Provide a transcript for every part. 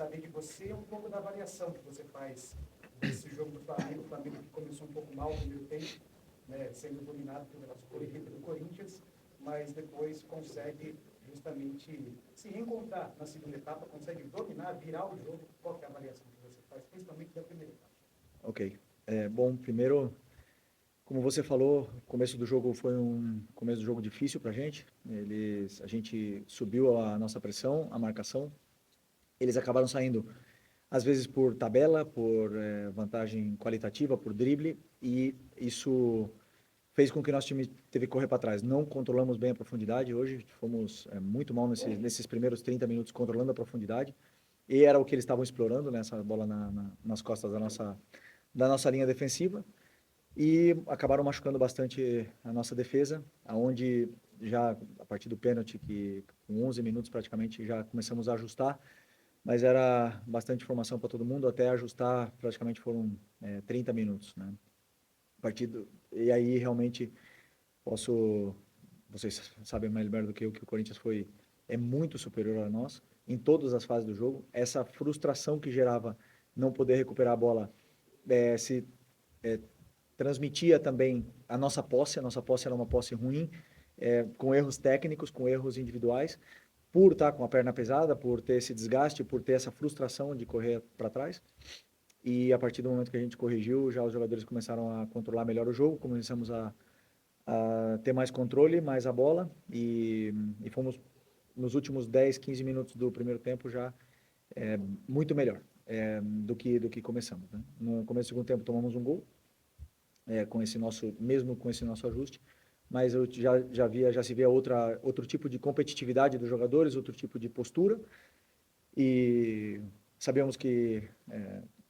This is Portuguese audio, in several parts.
saber de você um pouco da avaliação que você faz desse jogo do Flamengo. O Flamengo que começou um pouco mal no primeiro tempo, né, sendo dominado pela equipe do Corinthians, mas depois consegue justamente se reencontrar na segunda etapa, consegue dominar, virar o jogo. Qual que é a avaliação que você faz, principalmente da primeira etapa? Ok. Bom, primeiro, como você falou, o começo do jogo foi um começo do jogo difícil para a gente. A gente subiu a nossa pressão, a marcação. Eles acabaram saindo, às vezes por tabela, por vantagem qualitativa, por drible, e isso fez com que o nosso time teve que correr para trás. Não controlamos bem a profundidade hoje, fomos muito mal nesses primeiros 30 minutos controlando a profundidade, e era o que eles estavam explorando, né, essa bola nas costas da nossa linha defensiva, e acabaram machucando bastante a nossa defesa, aonde já a partir do pênalti, que com 11 minutos praticamente já começamos a ajustar, mas era bastante informação para todo mundo, até ajustar praticamente foram 30 minutos, né? E aí realmente posso, vocês sabem mais melhor do que eu que o Corinthians é muito superior a nós em todas as fases do jogo. Essa frustração que gerava não poder recuperar a bola se transmitia também a nossa posse era uma posse ruim, com erros técnicos, com erros individuais, por estar com a perna pesada, por ter esse desgaste, por ter essa frustração de correr para trás. E a partir do momento que a gente corrigiu, já os jogadores começaram a controlar melhor o jogo, começamos a ter mais controle, mais a bola, e fomos nos últimos 10, 15 minutos do primeiro tempo já muito melhor do que começamos, né? No começo do segundo tempo tomamos um gol, mesmo com esse nosso ajuste, mas eu já se via outro tipo de competitividade dos jogadores, outro tipo de postura, e sabíamos que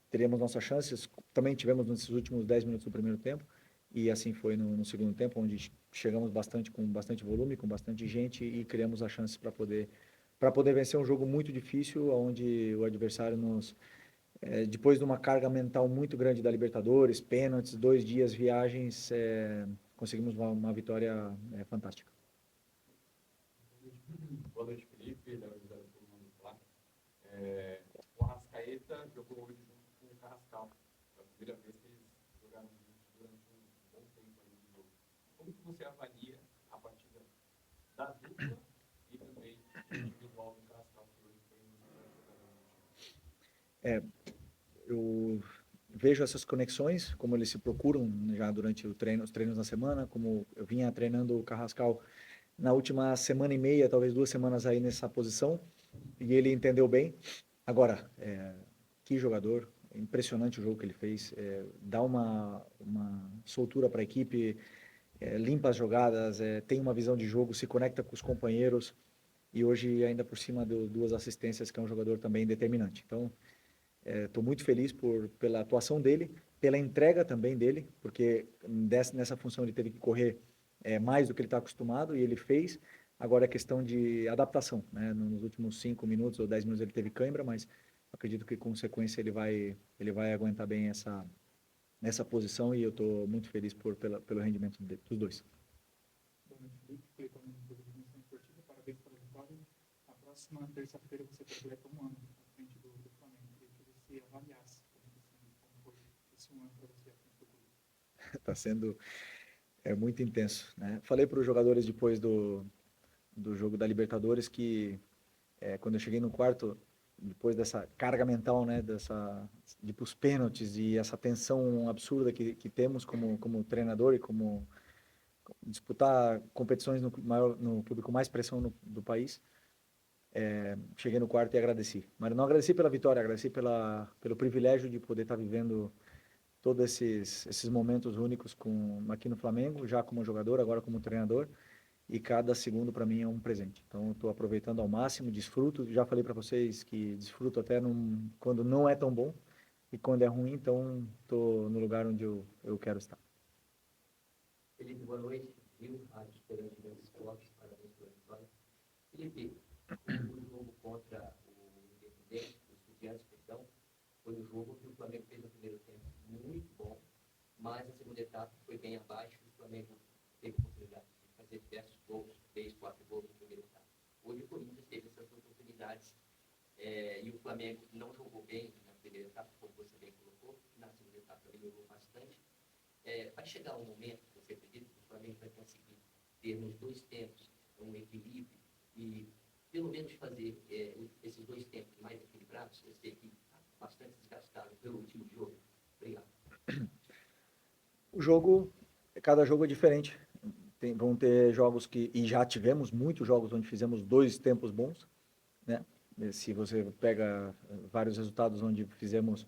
teríamos nossas chances. Também tivemos nesses últimos 10 minutos do primeiro tempo, e assim foi no segundo tempo, onde chegamos com bastante volume, com bastante gente, e criamos as chances para poder vencer um jogo muito difícil, onde o adversário depois de uma carga mental muito grande da Libertadores, pênaltis, 2 dias, viagens, conseguimos uma vitória fantástica. Boa noite, Felipe. Léo José do Comando do Fla. O Arrascaeta jogou hoje junto com o Carrascal. Foi a primeira vez que eles jogaram juntos durante um bom tempo aí no jogo. Como que você avalia a partida da dupla e também individual do Carrascal, que hoje foi um dos melhores jogadores do time? Eu vejo essas conexões, como eles se procuram já durante os treinos na semana, como eu vinha treinando o Carrascal na última semana e meia, talvez 2 semanas aí nessa posição, e ele entendeu bem. Agora, que jogador, impressionante o jogo que ele fez, dá uma soltura para a equipe, limpa as jogadas, tem uma visão de jogo, se conecta com os companheiros, e hoje ainda por cima deu 2 assistências, que é um jogador também determinante. Então, estou muito feliz pela atuação dele, pela entrega também dele, porque nessa função ele teve que correr mais do que ele está acostumado, e ele fez. Agora é questão de adaptação, né? Nos últimos 5 minutos ou 10 minutos ele teve cãibra, mas acredito que com sequência ele vai aguentar bem essa posição, e eu estou muito feliz pelo rendimento dos dois. Boa noite, Felipe. Felipe, do Dimensão Esportiva. Parabéns pela vitória. Na próxima terça-feira você completa um ano à frente do Flamengo. Eu queria que você avaliasse como foi esse um ano para você à frente do clube. Está sendo muito intenso, né? Falei para os jogadores depois do jogo da Libertadores que quando eu cheguei no quarto, depois dessa carga mental, né, de ir para os pênaltis e essa tensão absurda que temos como treinador e como disputar competições no clube com mais pressão do país, cheguei no quarto e agradeci. Mas não agradeci pela vitória, agradeci pelo privilégio de poder estar vivendo todos esses momentos únicos aqui no Flamengo, já como jogador, agora como treinador, e cada segundo para mim é um presente. Então estou aproveitando ao máximo, desfruto. Já falei para vocês que desfruto até quando não é tão bom, e quando é ruim, então estou no lugar onde eu quero estar. Felipe, boa noite. Viu? Rádio Esperante Grandes Esportes, parabéns pela vitória. Felipe, o jogo contra o Independente, o Estudiantes, perdão, foi um jogo que o Flamengo fez no primeiro tempo muito bom, mas na segunda etapa foi bem abaixo, e o Flamengo teve oportunidade de fazer diversos gols, 3, 4 gols na primeira etapa. Hoje o Corinthians teve essas oportunidades e o Flamengo não jogou bem na primeira etapa, como você bem colocou, na segunda etapa melhorou bastante. Vai chegar um momento, você acredita, que o Flamengo vai conseguir ter nos dois tempos um equilíbrio e pelo menos fazer esses dois tempos mais equilibrados? Eu sei que está bastante desgastado pelo último jogo. Obrigado. Cada jogo é diferente. Vão ter jogos e já tivemos muitos jogos onde fizemos dois tempos bons, né? Se você pega vários resultados onde fizemos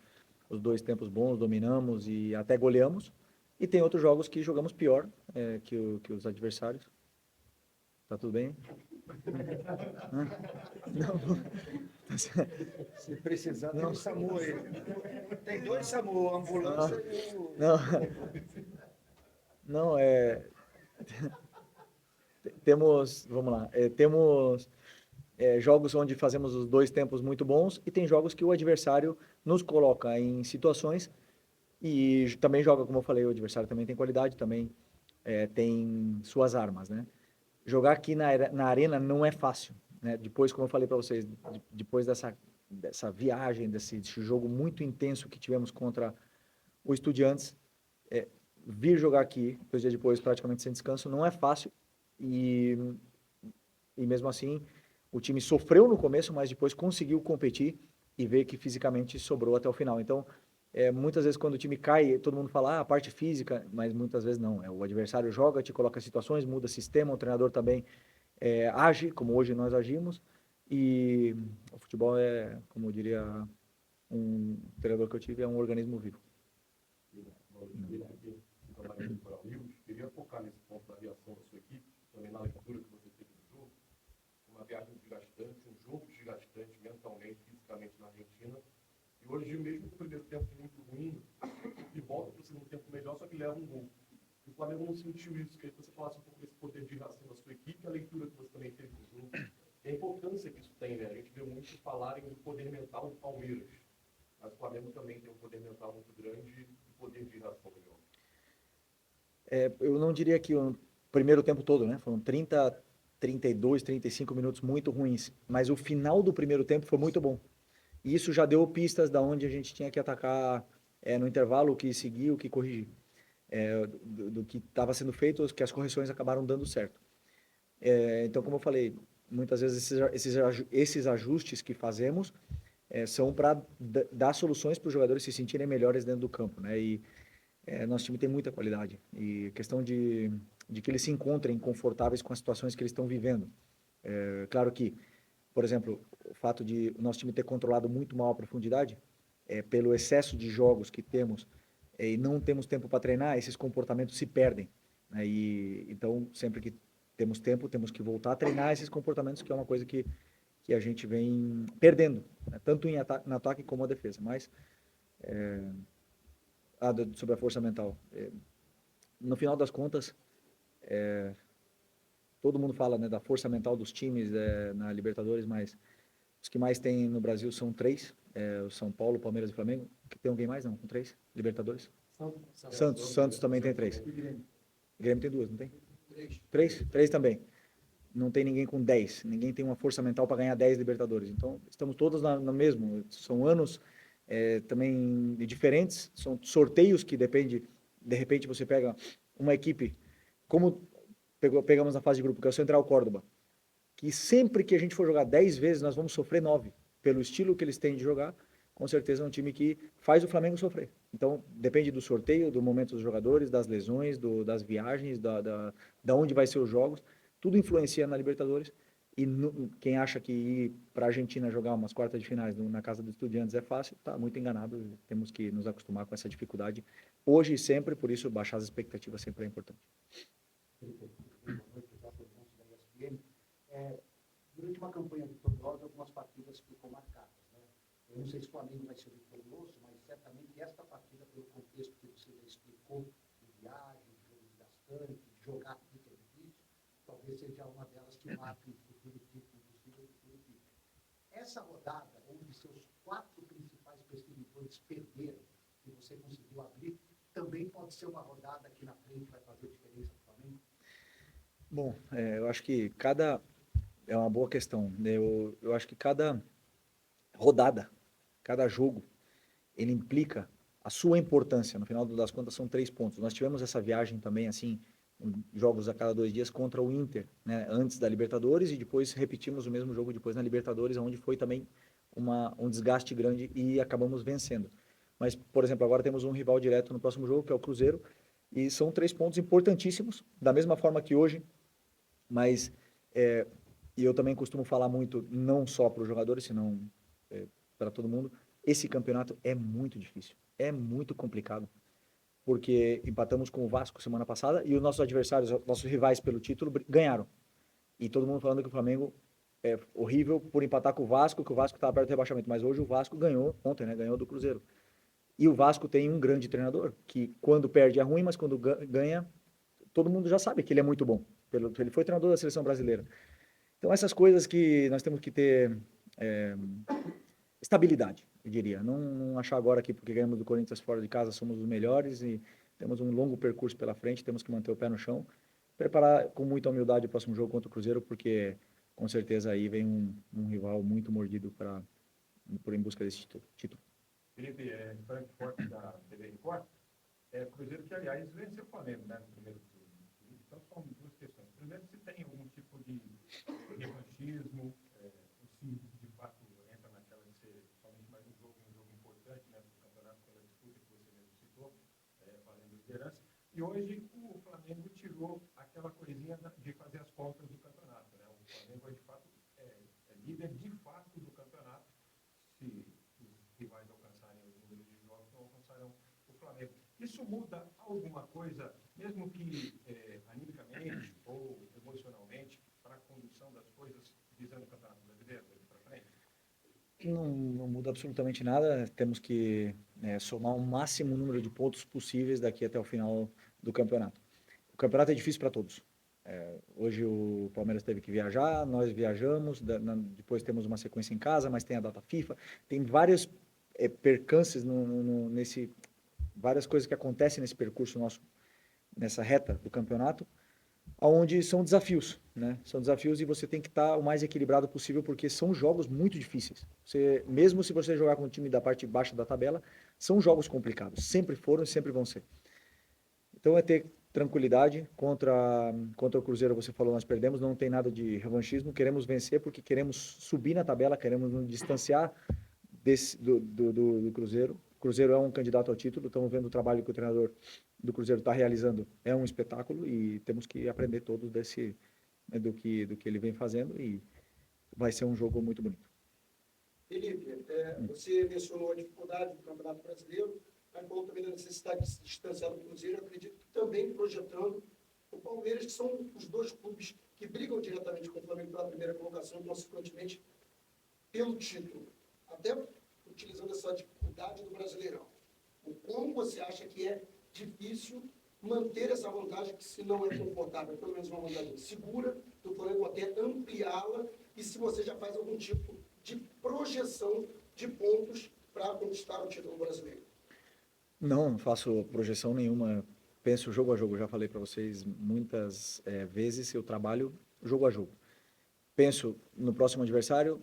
os dois tempos bons, dominamos e até goleamos, e tem outros jogos que jogamos pior que os adversários. Tá tudo bem? Não. Se precisar, tem Não. o SAMU aí. Tem dois SAMU, a ambulância e o... Não, não vamos lá, temos jogos onde fazemos os dois tempos muito bons e tem jogos que o adversário nos coloca em situações e também joga, como eu falei, o adversário também tem qualidade, também tem suas armas, né? Jogar aqui na arena não é fácil, né? Depois, como eu falei para vocês, depois dessa viagem, desse jogo muito intenso que tivemos contra o Estudiantes, vir jogar aqui 2 dias depois, praticamente sem descanso, não é fácil e mesmo assim o time sofreu no começo, mas depois conseguiu competir e ver que fisicamente sobrou até o final. Então, muitas vezes quando o time cai, todo mundo fala, a parte física, mas muitas vezes não. O adversário joga, te coloca em situações, muda sistema, o treinador também age, como hoje nós agimos, e o futebol como eu diria um treinador que eu tive, é um organismo vivo. Queria focar nesse ponto da reação da sua equipe, também na leitura que você teve do jogo. Uma viagem desgastante, um jogo desgastante mentalmente, fisicamente na Argentina. E hoje, mesmo com o primeiro tempo muito ruim, e volta para o segundo tempo melhor, só que leva um gol. E o Flamengo não sentiu isso. Queria que você falasse um pouco desse poder de reação da sua equipe, a leitura que você também teve do jogo, e a importância que isso tem, né? A gente vê muito falarem do poder mental do Palmeiras, mas o Flamengo também tem um poder mental muito grande e poder de reação melhor. Eu não diria que o primeiro tempo todo, né? Foram 30, 32, 35 minutos muito ruins, mas o final do primeiro tempo foi muito bom. E isso já deu pistas da onde a gente tinha que atacar no intervalo, o que seguir, o que corrigir. Do que estava sendo feito, que as correções acabaram dando certo. Então, como eu falei, muitas vezes esses ajustes que fazemos são para dar soluções para os jogadores se sentirem melhores dentro do campo, né? E nosso time tem muita qualidade e questão de que eles se encontrem confortáveis com as situações que eles estão vivendo. Claro que, por exemplo, o fato de o nosso time ter controlado muito mal a profundidade, pelo excesso de jogos que temos e não temos tempo para treinar, esses comportamentos se perdem, né? E então, sempre que temos tempo, temos que voltar a treinar esses comportamentos, que é uma coisa que a gente vem perdendo, né? Tanto no ataque como na defesa. Mas sobre a força mental. No final das contas, todo mundo fala, né, da força mental dos times na Libertadores, mas os que mais tem no Brasil são 3, o São Paulo, Palmeiras e Flamengo. Tem alguém mais? Não, com 3 Libertadores? Santos também tem 3. Grêmio tem 2, não tem? 3? 3 também. Não tem ninguém com 10. Ninguém tem uma força mental para ganhar 10 Libertadores. Então, estamos todos no mesmo. São anos também diferentes. São sorteios que depende. De repente, você pega uma equipe, como pegamos na fase de grupo, que é o Central Córdoba, que sempre que a gente for jogar 10 vezes, nós vamos sofrer 9. Pelo estilo que eles têm de jogar, com certeza é um time que faz o Flamengo sofrer. Então, depende do sorteio, do momento dos jogadores, das lesões, das viagens, da onde vai ser os jogos. Tudo influencia na Libertadores. E quem acha que ir para a Argentina jogar umas quartas de finais na casa dos Estudiantes é fácil, está muito enganado. Temos que nos acostumar com essa dificuldade hoje e sempre, por isso baixar as expectativas sempre é importante. Durante uma campanha vitoriosa, algumas partidas ficam marcadas, né? Eu não sei se o Flamengo vai ser vitorioso, mas certamente esta partida, pelo contexto que você já explicou, de viagem, de jogo desgastante, de jogar aqui que é difícil, talvez seja uma delas que marque um futuro título, possível futuro título. Essa rodada, onde seus 4 principais perseguidores perderam e você conseguiu abrir, também pode ser uma rodada que na frente vai fazer diferença para o Flamengo? Bom, eu acho que é uma boa questão. Eu acho que rodada, cada jogo, ele implica a sua importância. No final das contas, são 3 pontos. Nós tivemos essa viagem também, assim, jogos a cada 2 dias contra o Inter, né, antes da Libertadores, e depois repetimos o mesmo jogo depois na Libertadores, onde foi também um desgaste grande e acabamos vencendo. Mas, por exemplo, agora temos um rival direto no próximo jogo, que é o Cruzeiro, e são 3 pontos importantíssimos, da mesma forma que hoje, mas e eu também costumo falar muito, não só para os jogadores, senão para todo mundo, esse campeonato é muito difícil, é muito complicado, porque empatamos com o Vasco semana passada e os nossos adversários, nossos rivais pelo título, ganharam. E todo mundo falando que o Flamengo é horrível por empatar com o Vasco, que o Vasco estava perto do rebaixamento. Mas hoje o Vasco ganhou, ontem, né? Ganhou do Cruzeiro. E o Vasco tem um grande treinador, que quando perde é ruim, mas quando ganha, todo mundo já sabe que ele é muito bom. Ele foi treinador da seleção brasileira. Então, essas coisas que nós temos que ter estabilidade, eu diria. Não achar agora que porque ganhamos do Corinthians fora de casa somos os melhores e temos um longo percurso pela frente, temos que manter o pé no chão. Preparar com muita humildade o próximo jogo contra o Cruzeiro, porque com certeza aí vem um rival muito mordido por em busca desse título. Felipe, Frankfurt da TV Record, Cruzeiro que, aliás, venceu o Flamengo, né, no primeiro turno. Então, são 2 questões. Primeiro, se tem algum tipo de revanchismo, ou se, de fato, entra naquela de ser somente mais um jogo importante, né, no campeonato, pela disputa que você mesmo citou, valendo liderança. E hoje, o Flamengo tirou aquela coisinha de fazer as contas do campeonato, né? O Flamengo, de fato, é líder de fato do campeonato. Se os rivais alcançarem os números de jogos, não alcançarão o Flamengo. Isso muda alguma coisa, mesmo que animicamente ou emocionalmente, para a condução das coisas visando o Campeonato Brasileiro daqui para frente? Não muda absolutamente nada. Temos que somar o máximo número de pontos possíveis daqui até o final do campeonato. O campeonato é difícil para todos. Hoje o Palmeiras teve que viajar, nós viajamos, depois temos uma sequência em casa, mas tem a data FIFA, tem vários percances várias coisas que acontecem nesse percurso nosso, nessa reta do campeonato, onde são desafios, né? São desafios e você tem que estar o mais equilibrado possível, porque são jogos muito difíceis. Mesmo se você jogar com o time da parte baixa da tabela, são jogos complicados. Sempre foram e sempre vão ser. Então é ter tranquilidade. Contra o Cruzeiro, você falou, nós perdemos, não tem nada de revanchismo. Queremos vencer porque queremos subir na tabela, queremos nos distanciar do Cruzeiro. O Cruzeiro é um candidato ao título, estamos vendo o trabalho que o treinador do Cruzeiro está realizando, é um espetáculo e temos que aprender todos do que ele vem fazendo e vai ser um jogo muito bonito. Felipe, você mencionou a dificuldade do Campeonato Brasileiro, mas falou também da necessidade de se distanciar do Cruzeiro, eu acredito que também projetando o Palmeiras, que são os 2 clubes que brigam diretamente com o Flamengo pela primeira colocação e, consequentemente, pelo título. Até utilizando essa dificuldade do Brasileirão. Como você acha que é difícil manter essa vantagem, que se não é confortável, pelo menos uma vantagem segura, do Flamengo até ampliá-la, e se você já faz algum tipo de projeção de pontos para conquistar o título brasileiro? Não faço projeção nenhuma. Penso jogo a jogo. Já falei para vocês muitas vezes, eu trabalho jogo a jogo. Penso no próximo adversário,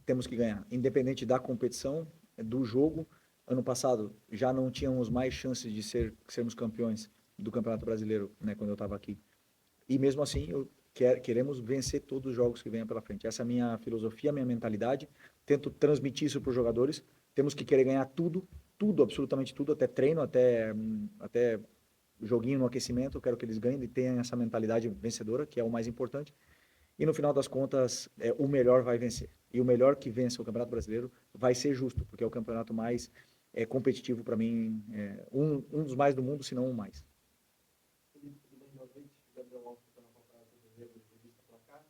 temos que ganhar, independente da competição, do jogo. Ano passado já não tínhamos mais chances de sermos campeões do Campeonato Brasileiro, né, quando eu estava aqui. E mesmo assim, queremos vencer todos os jogos que venham pela frente. Essa é a minha filosofia, a minha mentalidade. Tento transmitir isso para os jogadores. Temos que querer ganhar tudo, absolutamente tudo, até treino, até joguinho no aquecimento. Eu quero que eles ganhem e tenham essa mentalidade vencedora, que é o mais importante. E no final das contas, o melhor vai vencer. E o melhor que vence o Campeonato Brasileiro vai ser justo, porque é o campeonato mais competitivo para mim, um dos mais do mundo, se não o mais. Felipe, tudo bem? Boa noite. Gabriel Alves, está na Campeonato Brasileiro, revista Placar.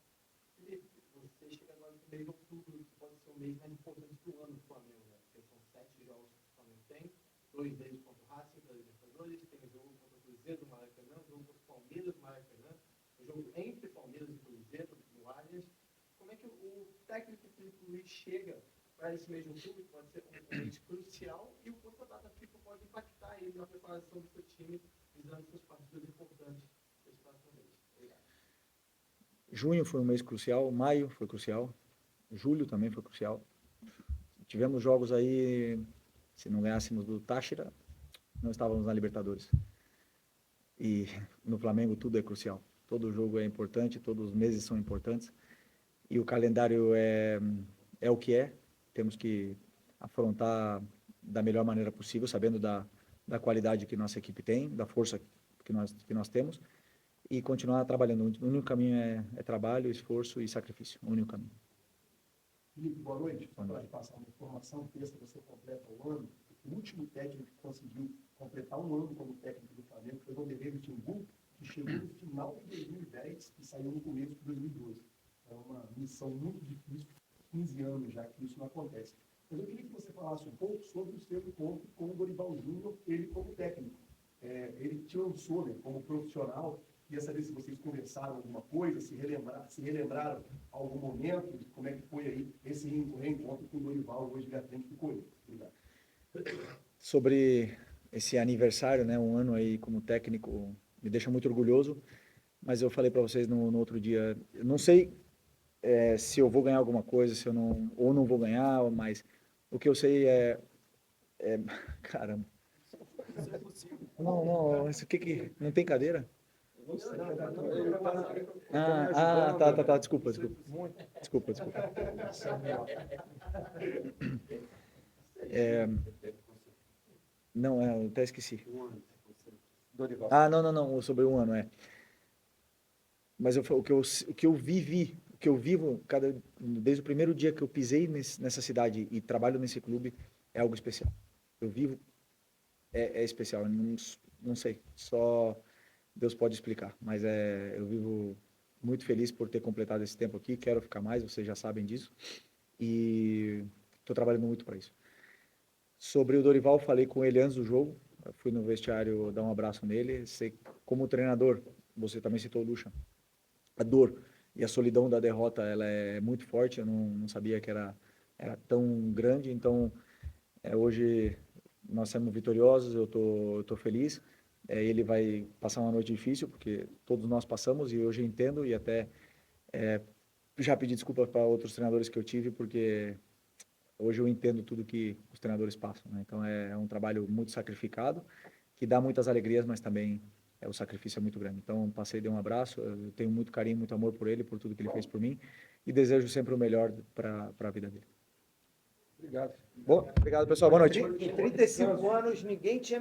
Felipe, você chega agora no mês de outubro, que pode ser o mês mais importante do ano do Flamengo, né? Porque são 7 jogos que o Flamengo tem, 2 deles contra o Racing, da Libertadores, tem o jogo contra o Cruzeiro do Maracanã, o jogo contra o Palmeiras do Maracanã, o jogo entre Palmeiras e Cruzeiro no Allianz. Como é que o técnico Felipe Luiz chega para esse mesmo clube, que pode ser um mês crucial, e o quanto a data FIFA pode impactar ele na preparação do seu time, visando essas partidas importantes desse próximo mês? Obrigado. Junho foi um mês crucial, maio foi crucial, julho também foi crucial. tivemos jogos aí, se não ganhássemos do Táchira, não estávamos na Libertadores. E no Flamengo tudo é crucial. Todo jogo é importante, todos os meses são importantes. E o calendário é o que é. Temos que afrontar da melhor maneira possível, sabendo da qualidade que nossa equipe tem, da força que nós temos, e continuar trabalhando. O único caminho é trabalho, esforço e sacrifício. O único caminho. Felipe, boa noite. Só para passar uma informação, terça você completa o ano. O último técnico que conseguiu completar um ano como técnico do Flamengo foi o Vanderlei Luxemburgo, que chegou no final de 2010 e saiu no começo de 2012. É uma missão muito difícil, 15 anos já que isso não acontece. Mas eu queria que você falasse um pouco sobre o seu encontro com o Dorival Júnior, ele como técnico. Ele te lançou, né, como profissional. Queria saber se vocês conversaram alguma coisa, se relembraram algum momento, como é que foi aí esse reencontro com o Dorival, hoje à frente do Corinthians. Obrigado. Sobre esse aniversário, né, um ano aí como técnico, me deixa muito orgulhoso, mas eu falei para vocês no outro dia, eu não sei se eu vou ganhar alguma coisa, se eu não, ou não vou ganhar, mas o que eu sei caramba. Não, isso que não tem cadeira? Tá, desculpa. Não, eu até esqueci. Não, sobre um ano, Mas o que eu vivo desde o primeiro dia que eu pisei nessa cidade e trabalho nesse clube é algo especial. Eu vivo, é especial, eu não sei, só Deus pode explicar, mas eu vivo muito feliz por ter completado esse tempo aqui, quero ficar mais, vocês já sabem disso, e estou trabalhando muito para isso. Sobre o Dorival, falei com ele antes do jogo, fui no vestiário dar um abraço nele, sei, como treinador, você também citou o Lucha, a dor e a solidão da derrota, ela é muito forte, eu não sabia que era tão grande, então hoje nós somos vitoriosos, eu tô feliz, ele vai passar uma noite difícil, porque todos nós passamos, e hoje eu entendo, e até já pedi desculpa para outros treinadores que eu tive, porque hoje eu entendo tudo que os treinadores passam, né? Então é um trabalho muito sacrificado, que dá muitas alegrias, mas também o sacrifício é muito grande. Então passei, dei um abraço, eu tenho muito carinho, muito amor por ele, por tudo que ele fez por mim, e desejo sempre o melhor para a vida dele. Obrigado. Bom, obrigado pessoal, boa noite. Em 35 anos ninguém tinha